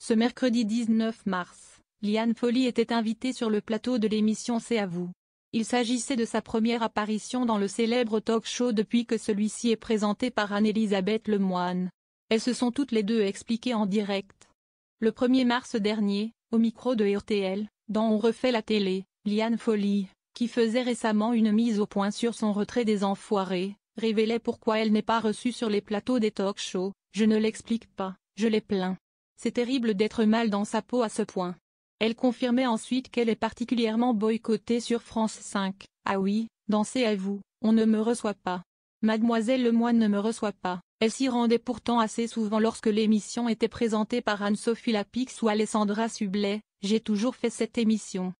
Ce mercredi 19 mars, Liane Folly était invitée sur le plateau de l'émission C'est à vous. Il s'agissait de sa première apparition dans le célèbre talk-show depuis que celui-ci est présenté par Anne-Elisabeth Lemoine. Elles se sont toutes les deux expliquées en direct. Le 1er mars dernier, au micro de RTL, dans On refait la télé, Liane Folly, qui faisait récemment une mise au point sur son retrait des Enfoirés, révélait pourquoi elle n'est pas reçue sur les plateaux des talk-shows. « Je ne l'explique pas, je les plains. C'est terrible d'être mal dans sa peau à ce point. » Elle confirmait ensuite qu'elle est particulièrement boycottée sur France 5. « Ah oui, dans C'est à vous, on ne me reçoit pas. Mademoiselle Lemoine ne me reçoit pas. » Elle s'y rendait pourtant assez souvent lorsque l'émission était présentée par Anne-Sophie Lapix ou Alessandra Sublet. « J'ai toujours fait cette émission. »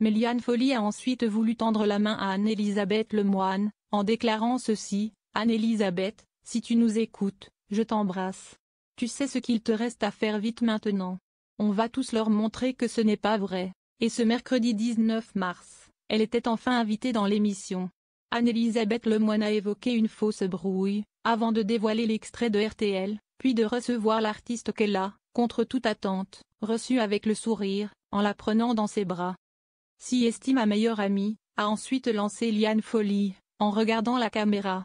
Mais Liane Folly a ensuite voulu tendre la main à Anne-Elisabeth Lemoine, en déclarant ceci: « Anne-Elisabeth, si tu nous écoutes, je t'embrasse. Tu sais ce qu'il te reste à faire vite maintenant. On va tous leur montrer que ce n'est pas vrai. » Et ce mercredi 19 mars, elle était enfin invitée dans l'émission. Anne-Elisabeth Lemoine a évoqué une fausse brouille, avant de dévoiler l'extrait de RTL, puis de recevoir l'artiste qu'elle a, contre toute attente, reçu avec le sourire, en la prenant dans ses bras. « Si estime ma meilleure amie », a ensuite lancé Liane Folly, en regardant la caméra.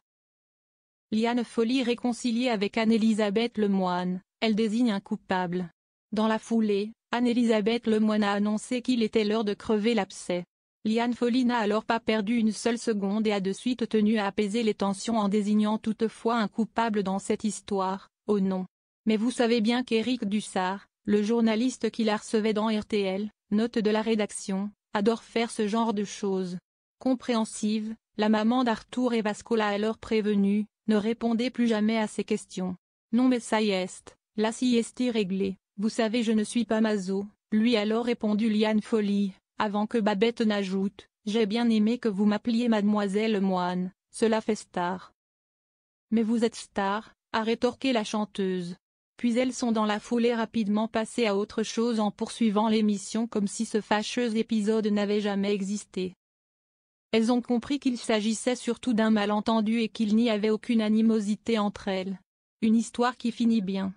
Liane Folly réconciliée avec Anne-Elisabeth Lemoine, elle désigne un coupable. Dans la foulée, Anne-Elisabeth Lemoine a annoncé qu'il était l'heure de crever l'abcès. Liane Folly n'a alors pas perdu une seule seconde et a de suite tenu à apaiser les tensions en désignant toutefois un coupable dans cette histoire. « Oh non. Mais vous savez bien qu'Éric Dussart, le journaliste qui la recevait dans RTL, note de la rédaction, adore faire ce genre de choses. » Compréhensive, la maman d'Arthur et Vasco l'a alors prévenue: « Ne répondez plus jamais à ces questions. Non mais ça y est, là si est réglé, vous savez je ne suis pas maso. » Lui alors répondu Liane Folly, avant que Babette n'ajoute: « J'ai bien aimé que vous m'appeliez Mademoiselle Lemoine, cela fait star. » « Mais vous êtes star », a rétorqué la chanteuse. Puis elles sont dans la foulée rapidement passées à autre chose en poursuivant l'émission comme si ce fâcheux épisode n'avait jamais existé. Elles ont compris qu'il s'agissait surtout d'un malentendu et qu'il n'y avait aucune animosité entre elles. Une histoire qui finit bien.